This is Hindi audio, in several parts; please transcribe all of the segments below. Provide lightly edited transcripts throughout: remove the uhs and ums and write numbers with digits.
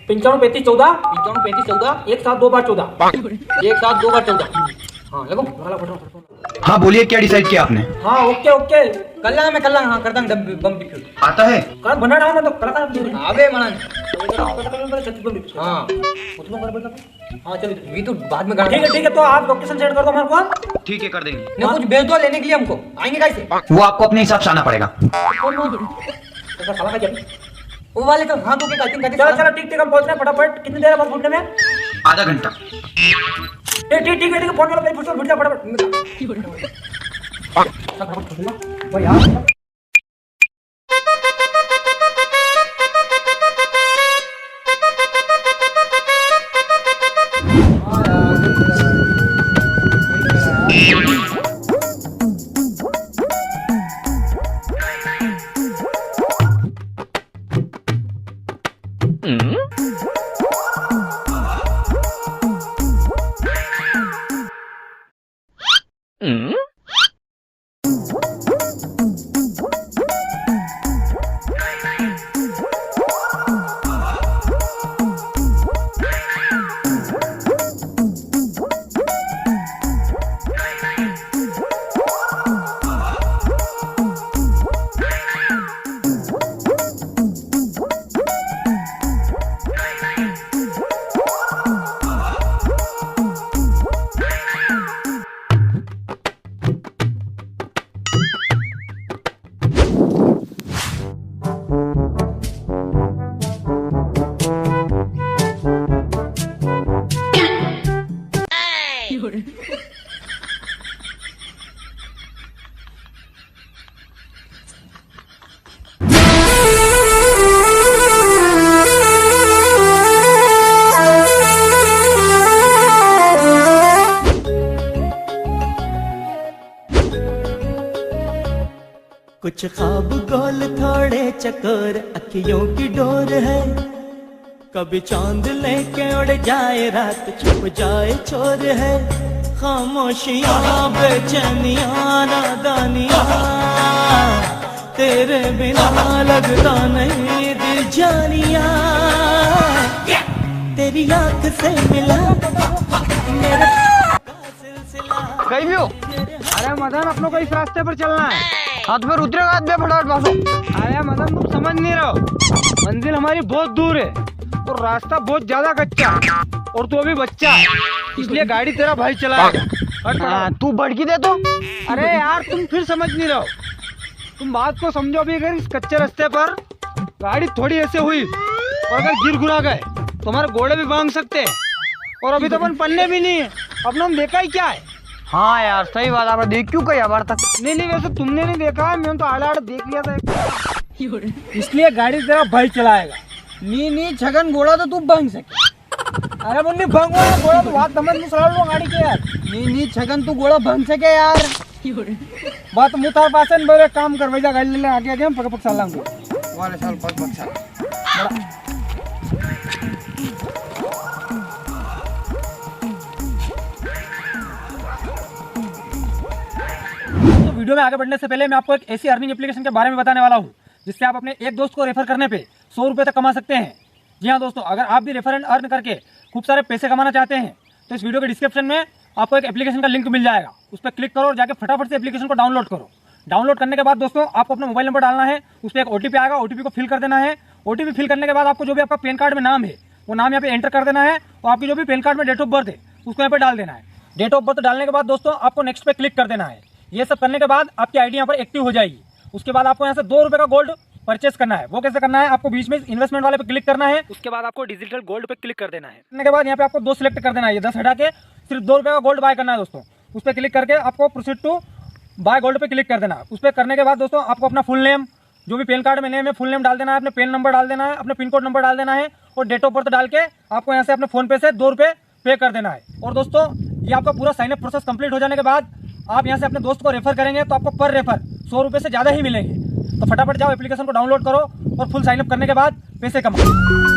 95 35 14 55 35 14 एक साथ दो बार 14 एक साथ 2 बार 14। हाँ लगो वाला फटाफट। हाँ बोलिए, क्या डिसाइड किया आपने? हाँ ओके ओके कल्ला मैं कल्ला हाँ करता हूँ बम बिक्यू आता है? कर बना रहा ना तो कलाकार आवे मणन हाँ हाँ चलो भी तो बाद में गाना ठीक है तो आप लोकेशन सेंड कर दो हमारे को। ठीक है, कर देंगे। ने कुछ भेज दो लेने के लिए हमको आएंगे कैसे वो आपको अपने हिसाब से आना पड़ेगा। ऐसा साला का जब वो वाले तो हाँ तो क्या कहते चलो चलो ठीक हम पहुंच रहे हैं फटाफट। कितनी देर है बस पहुंचने में? आधा घंटा। ठीक है फोन वाला पूछ लो फटाफट भाई यार। कुछ ख्वाब गोल थोड़े चकोर अखियों की डोर है, कभी चांद लेके उड़ जाए रात छुप जाए चोर है। खामोशियाँ बेचैनियाँ नादानियाँ तेरे बिना लगता नहीं दिल जानिया। तेरी आँख से मिला मेरा सिलसिला। कहीं भी हो? अरे मदन अपनों को इस रास्ते पर चलना है। हाथ पर उतरेगा हाथ में फटाफट भागो। अरे मदन तुम समझ नहीं रहे हो, मंजिल हमारी बहुत दूर है और रास्ता बहुत ज्यादा कच्चा है और तू अभी बच्चा है, इसलिए गाड़ी तेरा भाई चलाएगा। तू भड़की दे तो। अरे यार तुम फिर समझ नहीं रहे हो, तुम बात को समझो। अभी अगर इस कच्चे रास्ते पर गाड़ी थोड़ी ऐसे हुई और अगर गिर गुरा गए तो हमारे घोड़े भी भाग सकते हैं और अभी तो अपन पन्ने भी नहीं है, अपना हम देखा ही क्या है। हाँ यार सही बात, आपने देख क्यों कही हमारे तक? नहीं वैसे तुमने नहीं देखा, मैंने तो आड़ा देख लिया था, इसलिए गाड़ी तेरा भाई चलाएगा। नहीं छगन घोड़ा तो तू भाग सके। अरे बोल भागो घोड़ा तो बात समझ में सड़ा लो गाड़ी के यार। नहीं छगन तू घोड़ा भाग सके यार। बात मुतार पासन बोले काम कर भैया गाड़ी ले आगे हम पक साल वाले साल पक साल। वीडियो में आगे बढ़ने से पहले मैं आपको एक ऐसी अर्निंग एप्लीकेशन के बारे में बताने वाला हूं जिससे आप अपने एक दोस्त को रेफर करने पे 100 रुपये तक कमा सकते हैं। जी हाँ दोस्तों, अगर आप भी रेफर एंड अर्न करके खूब सारे पैसे कमाना चाहते हैं तो इस वीडियो के डिस्क्रिप्शन में आपको एक एप्लीकेशन का लिंक मिल जाएगा, उस पर क्लिक करो और जाके फटाफट से एप्लीकेशन को डाउनलोड करो। डाउनलोड करने के बाद दोस्तों आपको अपना मोबाइल नंबर डालना है, उस पर एक OTP आएगा, OTP को फिल कर देना है। OTP फिल करने के बाद आपको जो भी आपका पैन कार्ड में नाम है वो नाम यहाँ पे एंटर कर देना है और आपकी जो भी पैन कार्ड में डेट ऑफ बर्थ है उसको यहाँ पे डाल देना है। डेट ऑफ बर्थ डालने के बाद दोस्तों आपको नेक्स्ट पे क्लिक कर देना है। ये सब करने के बाद आपकी आईडी यहाँ पर एक्टिव हो जाएगी। उसके बाद आपको यहाँ से 2 रुपये का गोल्ड परचेस करना है। वो कैसे करना है, आपको बीच में इन्वेस्टमेंट वाले पे क्लिक करना है, उसके बाद आपको डिजिटल गोल्ड पे क्लिक कर देना है। करने के बाद यहाँ पे आपको 2 सिलेक्ट कर देना है, ये 10 हटा के सिर्फ 2 रुपये का गोल्ड बाय करना है दोस्तों। उस पर क्लिक करके आपको प्रोसीड टू बाय गोल्ड पे क्लिक कर देना है। उस पर करने के बाद दोस्तों आपको अपना फुल नेम, जो भी पैन कार्ड में नेम है, फुल नेम डाल देना है, अपने पैन नंबर डाल देना है, अपने पिन कोड नंबर डाल देना है और डेट ऑफ बर्थ डाल के आपको यहाँ से अपने फोन पे से 2 रुपये पे कर देना है। और दोस्तों ये आपका पूरा साइनअप प्रोसेस कंप्लीट हो जाने के बाद आप यहाँ से अपने दोस्त को रेफर करेंगे तो आपको पर रेफर 100 रुपये से ज़्यादा ही मिलेंगे। तो फटाफट जाओ एप्लीकेशन को डाउनलोड करो और फुल साइनअप करने के बाद पैसे कमाओ।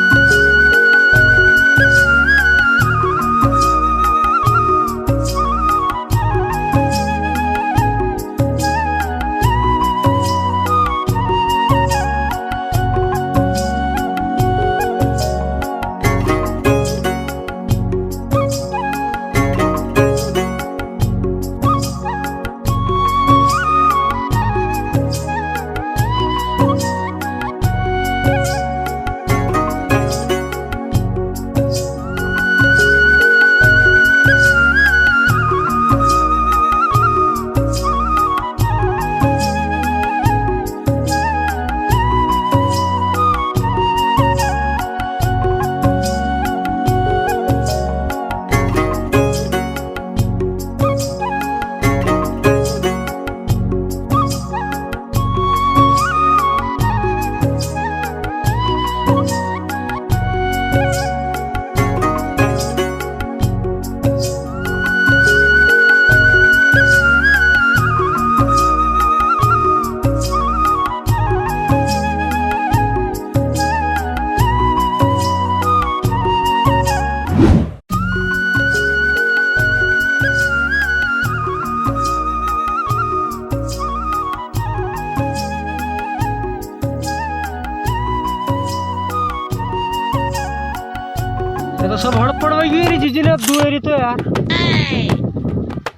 ये तो सब हड़प पड़वाई री जीजी ने दो एरी तो यार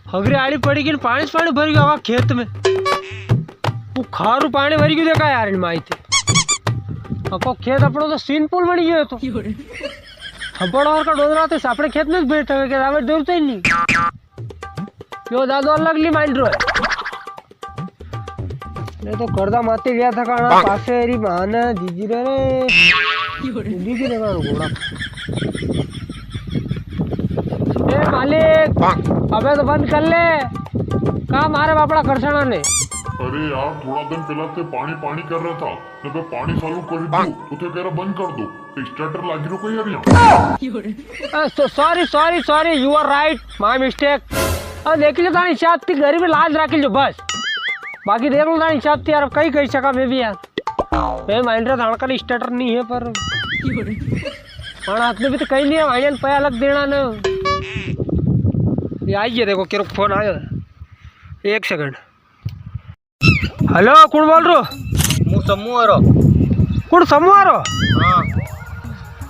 हगरी आड़ी पड़ी कि पानी पानी भर गया खेत में वो खारू पानी भरी क्यों देखा यार इन माई थे अको खेत अपनो तो स्विमिंग पूल बनी गयो तो हम बड़ा और का डोजरा तो अपने खेत में बैठ के आवे जरूरत ही नहीं क्यों दादो अलग ली माइंड रो नहीं तो कर्जा माते गया था काना पासे एरी मान जीजी रे जीजी रे घोड़ा ए मालिक अबे तो बंद कर ले कहा मारे बापड़ा खरसाना ने अरे यार थोड़ा दिन पहला ते पानी पानी कर रहा था जब मैं पानी चालू कर दूं तो ते कह रहा बंद कर दो तो स्टार्टर लागी रो कोई यार so sorry sorry sorry you are right my mistake अब देख लो तानी हिसाब थी घर में लाज रख लो बस बाकी देख लो तानी हिसाब थी यार कहीं कही सका मैं भी यार मैं माइंड रे धाड़ का स्टार्टर नहीं है पर हाथ में भी तो कहीं नहीं है भाई पैसा अलग देना ना ये आइए देखो केरो फोन आयो एक सेकंड हेलो कौन बोल रो मु समूह रो कौन समूह रो हां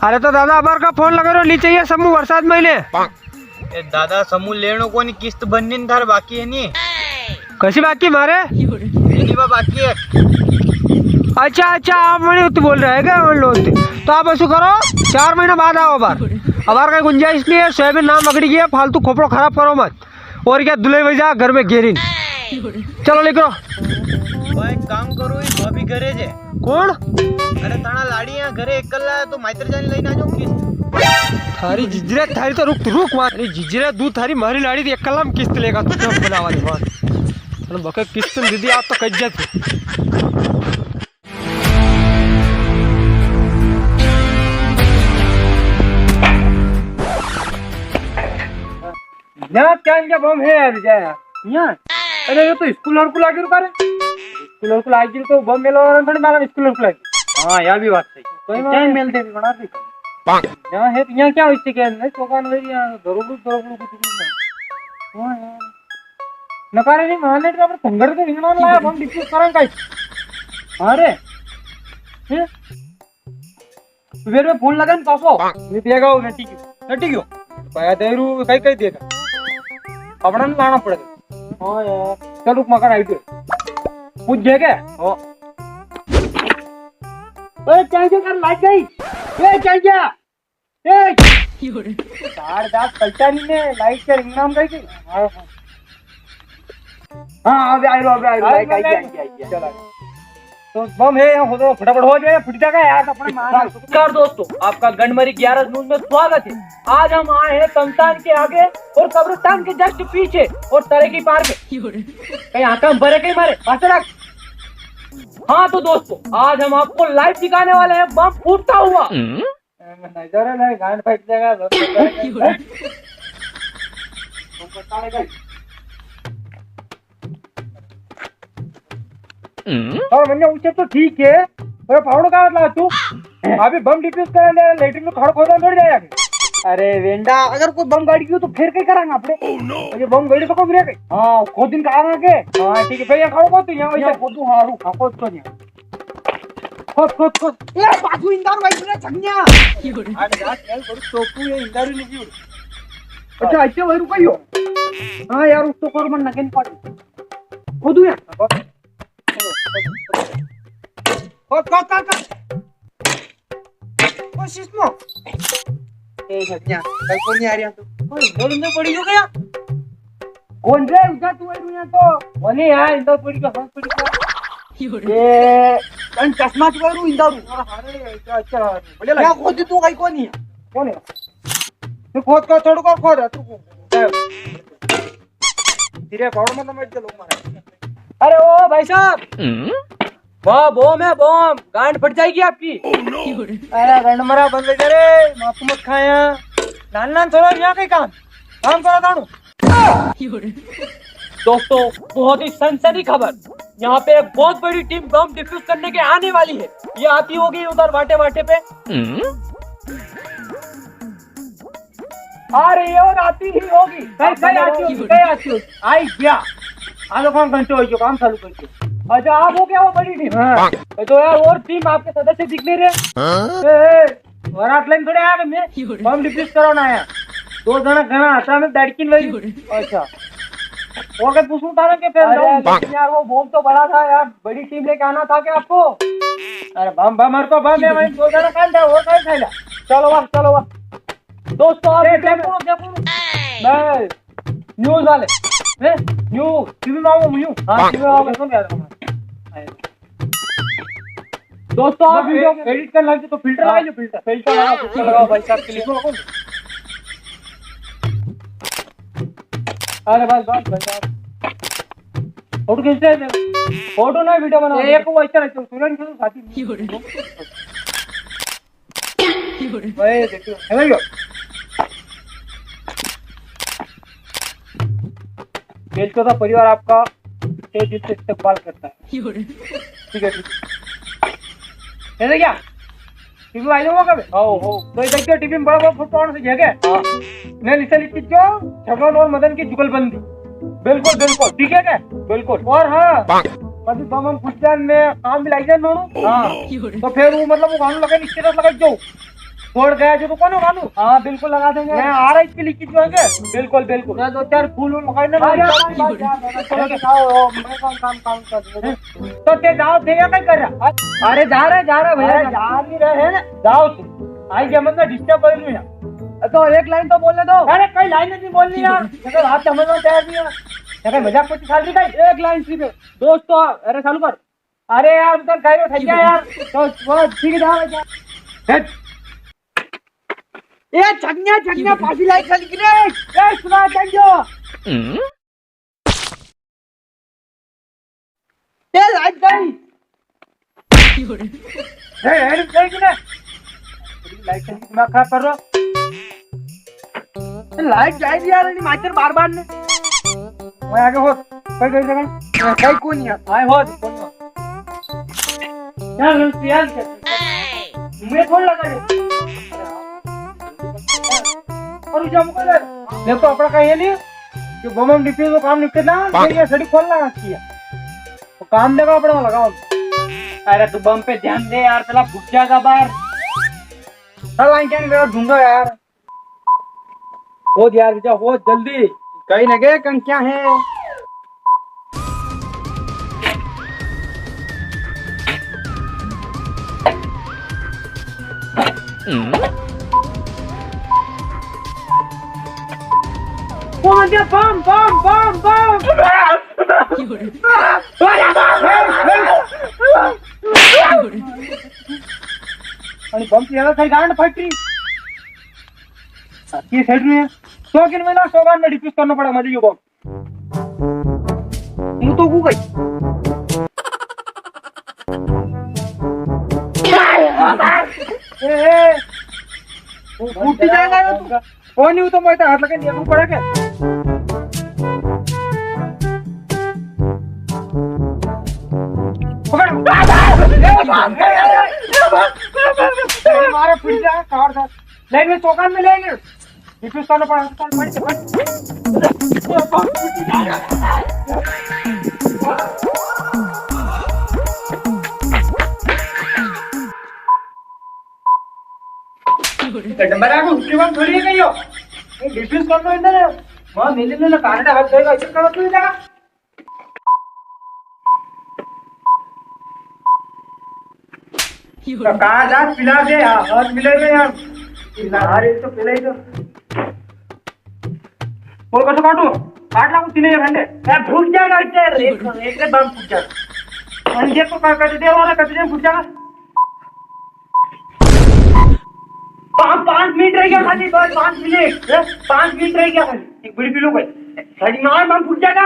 अरे तो दादा अबार का फोन लगा रो ली चाहिए समूह बरसात महीने ए दादा समूह लेनो कोनी किस्त बननी थार बाकी है नी कैसी बाकी मारे एनी बा बाकी है अच्छा अच्छा आप मैंने तो बोल रहे हैं क्या उन लोग तो आप ऐसा करो 4 महीना बाद आओ अबार का गुंजाइश नहीं है सोयाबीन नाम अगड़ी गया फालतू खोपड़ो खराब करो मत और क्या दुले बजा घर में घेरी चलो लिखो भाई काम करो ई भाभी घरे जे कौन अरे ताना लाड़ी यहाँ घरे एकला है तो माइतर जाने लेना जो किस्त थारी जिजरे थारी तो रुक रुक मार अरे जिजरे दूध थारी मारी लाड़ी एक कलम किस्त लेगा तू तो बनावा दे बात बके किस्त दीदी आप तो कज्जत यहाँ क्या इनका बम है यार जाया यहाँ अरे ये तो स्कूल और को लागे रुका रे स्कूल और को लागे तो बम मेला वाला थोड़ी मालूम स्कूल और को लागे हां यार भी बात सही कोई टाइम मेल दे बना दे यहाँ है यहाँ क्या होइसे के नहीं दुकान में यहाँ दरोगु कुछ ना हां यार नकारे नहीं माने का पर संगड़ के रिंगना लाया बम डिस्कस करें काय अरे हैं वेर में फोन लगान पासो मैं देगा नटी क्यों पाया देरू कई कई देगा अपना लाना पड़ेगा हाँ यार चल रुक मकान आई पूछ दे क्या ओ चाहिए कर लाइट गई चाहिए चार दांत कल्चा नहीं ने लाइट के रिंगनाम गई थी हाँ अबे आई लाइट आई चल तो बम है यहाँ हो फटाफट हो जाए फुट जाएगा यार अपने नमस्कार दोस्तों आपका गंडमरी 11 न्यूज में स्वागत है आज हम आए हैं तमसान के आगे और कब्रिस्तान के जस्ट पीछे और तरक्की पार्क में कहीं आता हम भरे कहीं मारे हाँ तो दोस्तों आज हम आपको लाइव दिखाने वाले हैं बम फूटता हुआ नजर है गांड फट जाएगा और मैंने ऊंचे तो ठीक है पर फावड़ो का ला तू अभी बम डिफ्यूज कर ले लेटरिन में खड़ खोदा थोड़ी जाएगा अरे वेंडा अगर कोई बम गाड़ी की तो फिर कहीं करांगे आपने ये बम गाड़ी तो को ब्रेक हां खुद दिन का आगे हां ठीक है फिर यहां खड़ो को तू यहां वैसे खुद हां रुक खुद को यहां खुद ए बाजू इंदार भाई ने छगनिया अरे यार चल बड़ी टोपू ये इंदार नहीं की अच्छा ऐसे वही रुकाइयो हां यार उसको कर मन नकेन पाटी खुद यार कोशिश मो ए छगनिया कल को नहीं आ रहा तू बोल में पड़ी हो गया कौन रे उठा तू आई दुनिया तो वने यार इंदा पड़ी का हाथ पड़ी का ए कन चश्मा चुरू इंदा रू अरे अच्छा बढ़िया लगा खोद तू कहीं कौन है कौन है तू खोद का छोड़ को खोद तू धीरे पाउडर में मत चलो मारा अरे ओ भाई साहब वाह बम है बम गांड फट जाएगी आपकी अरे गंडमरा बंद करे माफू मत खाया नान थोड़ा यहाँ कहीं काम करो दानू दोस्तों बहुत ही सनसनी खबर यहाँ पे एक बहुत बड़ी टीम बम डिफ्यूज करने के आने वाली है ये आती होगी उधर वाटे वाटे पे आ रही है और आती ही होगी कहीं आती होगी आई क्या आलो काम घंटे हो काम चालू करके अच्छा आप हो क्या वो बड़ी टीम तो यार और टीम आपके सदस्य दिख नहीं रहे वरात लाइन थोड़े आया मैं बम डिफ्यूज कराना आया 2 जना घना आता मैं बैठकिन लई अच्छा वो के पूछूं था ना कि फिर यार वो बम तो बड़ा था यार बड़ी टीम लेके आना था क्या आपको अरे बम बम मार को बम है 2 जना काल दे और काय खाइला चलो वाह दोस्तों आप देखो मैं न्यूज़ वाले न्यू टीवी में आओ न्यू हां टीवी में आओ सुन यार दोस्तों आप वीडियो एडिट करने लगे तो फिल्टर लगाइए फिल्टर लगाओ भाई साहब क्लिक करो अरे बस भाई साहब फोटो खींचते हैं फोटो ना वीडियो बनाओ एक वो ऐसा रहता है तुरंत के साथी भाई देखो है ना बेचो का परिवार आपका दिल से इस्तेमाल करता है ठीक है ऐसे क्या टीवी आई जाओ कब हो तो देखिए टीवी में बड़ा फोटो आने से जगह ने लिखा लिखी जो छगन और मदन की जुगलबंदी बिल्कुल ठीक है क्या बिल्कुल और हाँ मतलब हम कुछ में काम भी लाई जाए दोनों हाँ तो फिर वो मतलब वो गानों लगा स्टेटस लगा जो छोड़ गया जो तो कौन गानू हाँ बिल्कुल लगा देंगे मैं आ रहा इसकी लिखी जो है बिल्कुल मैं 2-4 फूल लगाने काम कर तो ते जाओ दे क्या कर रहा अरे जा रहा भैया जा नहीं रहे ना जाओ तुम आई क्या मतलब डिस्टर्ब कर लूं यार तो एक लाइन तो बोलने दो अरे कई लाइन नहीं बोलनी यार अगर आप समझना तैयार नहीं है अगर मजाक कुछ साल भी एक लाइन सीधे दोस्तों अरे चालू कर अरे यार उधर गायरो થઈ ગયા यार तो वो ठीक है ए छगन्या फांसी लाइट चल गिरे ए सुना चंजो ए लाइट गई ए गई कि ना लाइट चल दिमाग खराब कर रहा लाइट जाएगी यार नहीं माचर बार ने मैं आगे हो कोई जगह कहीं कौन है आए हो कौन यार मैं कौन लगा और जम कर देखो अपना कहीं नहीं कि बम डिफ्यूज को काम निपटे ना ये सड़ी खोल लगा किया तो काम देगा अपना लगाओ अरे तू बम पे ध्यान दे यार चला भूख जाएगा बाहर चल लाइन क्या मेरा ढूंढो यार हो यार बेटा हो जल्दी कहीं न गए कहीं क्या है Come on, bom! आणि बम याला काही गांड फटरी ये साइड में 100 किलो में ना 100 गांड में डिफ्यूज करना पड़ा मुझे ये बम मुंह तो गई फूट जाएगा तू कौन नहीं तो मैं हाथ लगे निकल पड़ा क्या मारे फूट जाएगा कार साथ लाइन में चौकान में लेंगे डिफ्यूज करना पड़ा डंबरा को उसके बाद थोड़ी है कहियो डिफ्यूज करना है ना वहां मिलने ना कांडा हाथ देगा ऐसे करो तू जगह तो कहां जा पिला दे हाथ मिले रे यार यार एक तो पिला ही तो बोल कसो काट ला तीन घंटे यार फूट जाएगा एक दम फूट जाएगा अंजे को कर दे वाला कट दे फूट जाएगा 5 मिनट रह गया खाली बस 5 मिनट रह गया खाली एक बड़ी पिलो भाई साड़ी में बम फूट जाएगा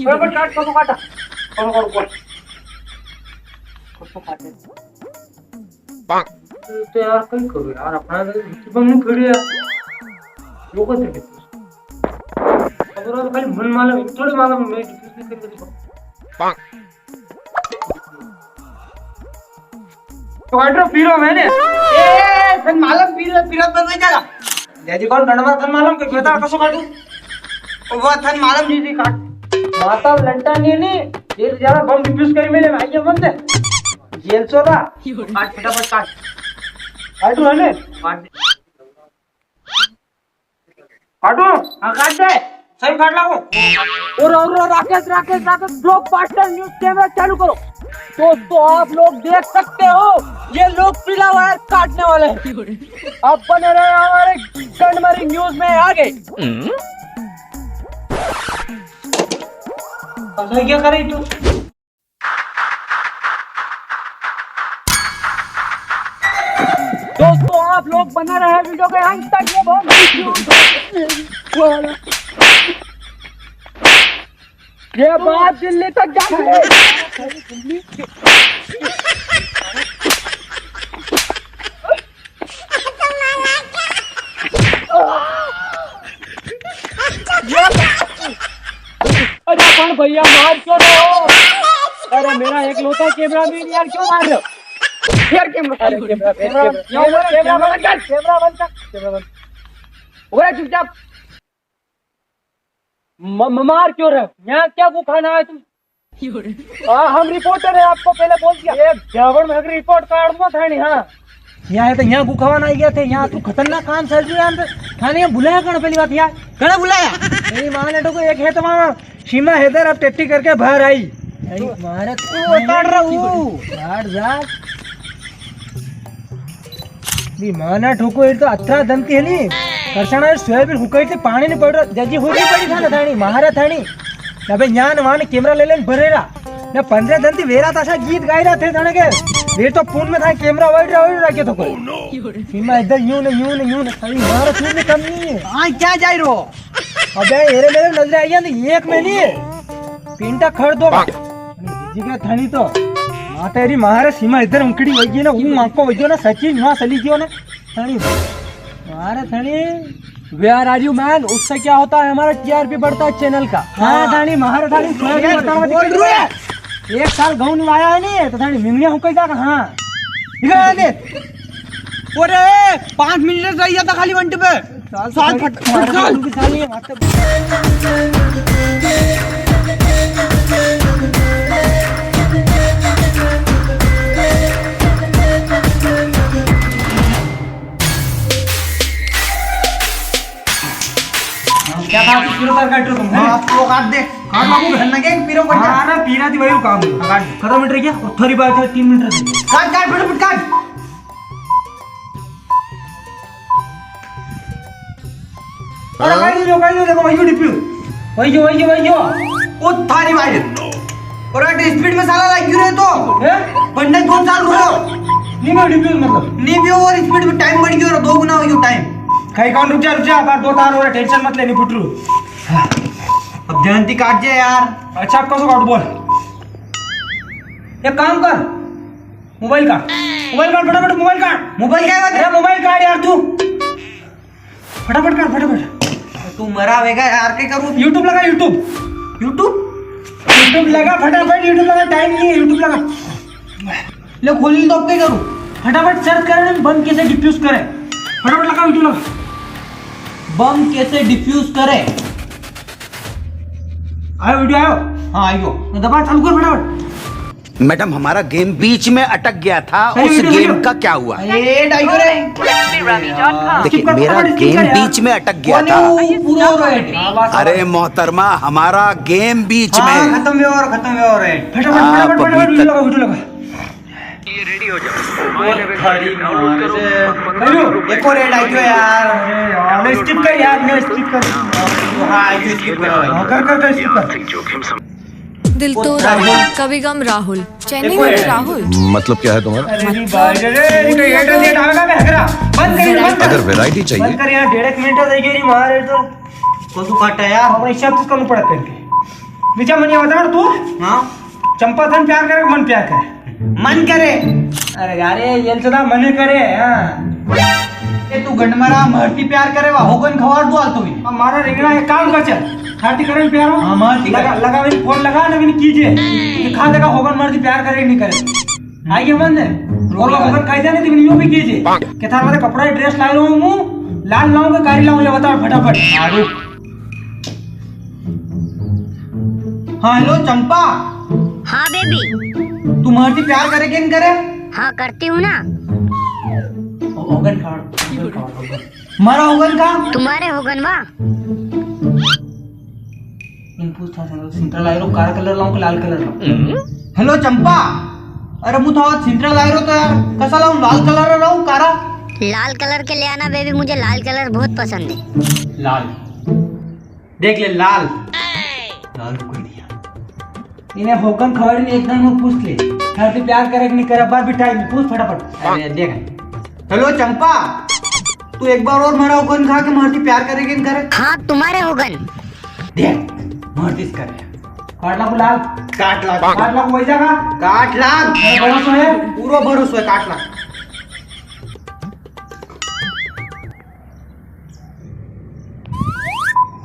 बराबर काट कसो काटा करो काटे तो यार कहीं करो यार अपना बम नहीं खड़ी है लोग से अगर खाली मन मालूम थोड़ी मालूम मैं डिफ्यूज नहीं कर सकता तो ऑर्डर पीरो मैंने ए सन मालूम पीरो बन गई जागा जैदी कौन गणमा सन मालूम के बेटा कसो काटू वो सन मालूम जी काट माता लंटा नहीं ये ज्यादा बम डिफ्यूज करी मैंने भाई ये मन दे जेल चोदा काट फटाफट काट काटू है ने काटू हाँ काट दे सही काट लागो और राकेश ब्लॉकबस्टर न्यूज कैमरा चालू करो। दोस्तों आप लोग देख सकते हो ये लोग पीला वायर काटने वाले हैं। अब बने रहे हमारे गंडमरी न्यूज में आगे। क्या करे तू दोस्तों आप लोग बना रहे हैं वीडियो के अंत तक। ये बात दिल्ली तक जाएगी। अरे पण भैया मार क्यों रहे हो? अरे मेरा एक लोटा कैमरा भी यार क्यों मार रहे हो? यार कैमरा बंद कर। ओए चुपचाप मार क्यों रहे हो? यहाँ क्या वो खाना है तुम? हम रिपोर्टर है आपको पहले बोल दिया। जावड़ में अगर रिपोर्ट काट दो था नहीं। हाँ यहाँ है तो यहाँ गुखावान आई गया थे। यहाँ तू खतरनाक काम चल रही है थाने बुलाया कौन पहली बात यार कौन बुलाया? मेरी माँ ने तो एक है तुम्हारा सीमा हैदर अब टेट्टी करके बाहर आई मारे तू काट रहा हूँ माना ठोको तो 18 दम की है नी करसाना सोयाबीन हुकाई थे पानी नहीं पड़ रहा जजी होती पड़ी था ना थानी महारा थानी अबे यहाँ न वहाँ कैमरा ले लेन भरेरा न 15 दिन थी वेरा ताशा गीत गाई रहा थे थाने के वे तो फोन में था कैमरा वाइड रखे तो कोई सीमा इधर यूं न अरे मारा तू में कम नहीं है। हाँ क्या जाई रो अबे येरे मेरे नजर आई है एक में नहीं पिंटा खड़ दो जी का थानी तो तेरी महारा सीमा इधर उंकड़ी वही ना वो मांको वही ना सचिन वहाँ सली क्यों ना थानी महारा थानी वेयर आर यू मैन उससे क्या होता है हमारा टीआरपी बढ़ता है चैनल का। हाँ थानी महारा थानी एक साल गाँव में आया है नहीं तो थानी मिंगनिया हुकई जा हाँ अरे 5 मिनट रह जाता खाली वंटे पे साल क्या था पीरो कर काट तुम आप तो काट दे काट बाबू घरना के पीरो पड़ जा ना पीरा दी वही काम काट खत्म मिनट रह गया और थोड़ी बात है 3 मिनट रह गए काट फटाफट काट अरे भाई देखो वही डिप्यू वही जो वो थारी भाई और स्पीड में साला लग क्यों रहे तो बनने 2 साल हुए नहीं मैं डिप्यू मतलब नहीं भी और स्पीड में टाइम बढ़ गया 2 गुना हो गया टाइम कहीं कौन रुक जा बार 2 तार हो रहा टेंशन मत लेनी पुटरू अब जयंती काट जाए यार। अच्छा आप कसो काट बोल एक काम कर मोबाइल काट फटाफट मोबाइल क्या बात है मोबाइल काट यार तू फटाफट तू मरा होगा यार क्या करूँ यूट्यूब लगा यूट्यूब लगा फटाफट यूट्यूब लगा टाइम नहीं है यूट्यूब लगा ले खोल तो अब क्या करूँ फटाफट सर्च करे बम कैसे डिफ्यूज करे फटाफट लगा यूट्यूब लगा बम कैसे डिफ्यूज करे आयो वीडियो आयो हाँ आयो दबा चालू कर फटाफट। मैडम हमारा गेम बीच में अटक गया था उस गेम का क्या हुआ? देखिए मेरा गेम बीच में अटक गया था। अरे मोहतरमा हमारा गेम बीच में खत्म हो रहा है फटाफट वीडियो लगा ये रेडी हो जाओ एक और ऐड आइयो यार मैं स्किप कर यार हां आइयो स्किप कर स्किप कर दिल तो राहुल कभी गम राहुल चैनी में राहुल मतलब क्या है तुम्हारा? बंद अगर वैरायटी चाहिए बंद कर यार 1.5 मिनट रह गई रे मारे तो तू काटा यार अपने शब्द कम पड़ा करके विचा मनिया बता तू हां चंपा थन प्यार करे मन प्यार करे मन करे अरे यार ये सदा मन करे हां ये तू गंडमरा महर्ती प्यार करे वा होगन खवार दो आल तू हमारा रेगना एक काम कर चल हाथी करें प्यार हां महर्ती लगा मेरी फोन लगा ना मैंने कीजिए दिखा देगा होगन महर्ती प्यार करे नहीं करे आइए बंद है और होगन खाई जाने तो यूं भी कीजिए के थार वाले कपड़ा ड्रेस लाई रहा हूं लाल लाऊंगा कारी लाऊं ये बता फटाफट आरो हां हेलो चंपा हाँ बेबी तू महर्ती प्यार करे कि नहीं करे हाँ करती हूँ ना होगन खाड़ मारा होगन का तुम्हारे होगन वा इन पूछता सिंट्रल आयरो काला कलर लाऊं कि लाल कलर लाऊं हेलो चंपा अरे मु तो सिंट्रल आयरो तो यार कसा लाऊं लाल कलर लाऊं कारा लाल कलर के ले आना बेबी, मुझे लाल कलर बहुत पसंद है। लाल देख ले लाल लाल कोई नहीं इन्हें होगन खबर नहीं एकदम वो पूछ ले हर से प्यार करे कि नहीं करे बार बिठाई पूछ फटाफट अरे देख हेलो चंपा तू एक बार और मेरा होगन खा के महर्ती प्यार करेगी नहीं करे हाँ तुम्हारे होगन देख महर्ती करे काट ला लाल काट ला वैसा का काट ला भरोसा है पूरा भरोसा है काट ला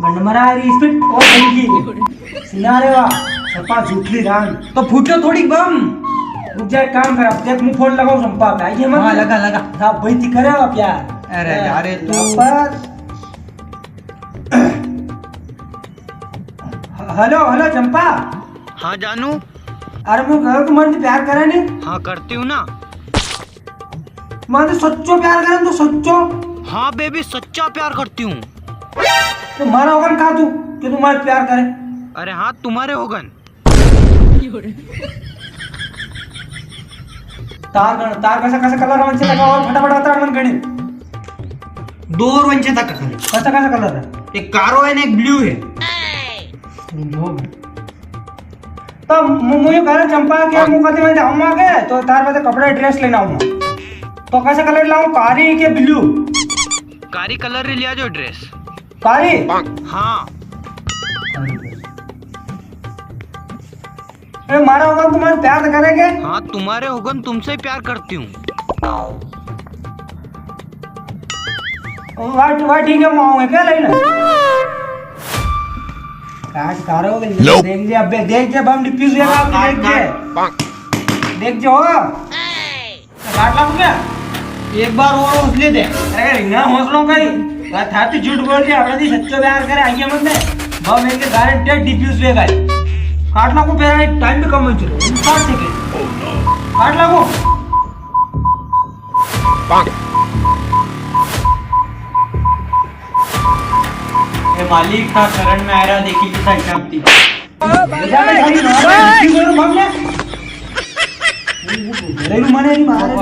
बंडमरा स्पीड और की सिनारे वा सपा झूठली रान तो फूटो थोड़ी बम रुक जाए काम कर अब देख मुंह फोड़ लगाओ संपा पे आइए मत लगा साहब बेइज्जती करे आप प्यार अरे यार तू हेलो हेलो चंपा हाँ जानू। अरे मैं कह तुम्हारे प्यार करे नहीं हाँ करती हूँ ना। मैं तो सच्चो प्यार करे तो सच्चो हाँ बेबी सच्चा प्यार करती हूँ। तुम्हारा होगन कहा तू कि तुम्हारे प्यार करे अरे हाँ तुम्हारे होगन तार कसा कलर वंचे लगा और फटाफट बता मन गणी दो और वंचे तक कसा कलर है एक कारो है ना एक ब्लू है तो मुझे कह रहा चंपा के मुंह कते में जाऊंगा के तो तार पे कपड़े ड्रेस लेना हूं तो कैसा कलर लाऊं कारी के ब्लू कारी कलर लिया जो ड्रेस कारी हाँ ए मारा होगा तुम्हारे प्यार तो करेंगे हाँ तुम्हारे होगन तुमसे ही प्यार करती हूँ। वाह ठीक है माऊंगे क्या लेना काश कारो देख जे अबे देख जे बम डिफ्यूज हुआ देख जो काट ला क्या एक बार और हौसले दे अरे ना हौसलों का ही था तो झूठ बोल दिया अपना सच्चो प्यार करे आइए मत ने बम एक गारंटेड डिफ्यूज हुए गए काट ला को फिर टाइम भी कम हो चलो 5 सेकंड काट ला को ए मालिक का करंट में आ रहा देखी कितना हिसाबती घरेलू मने नहीं मारे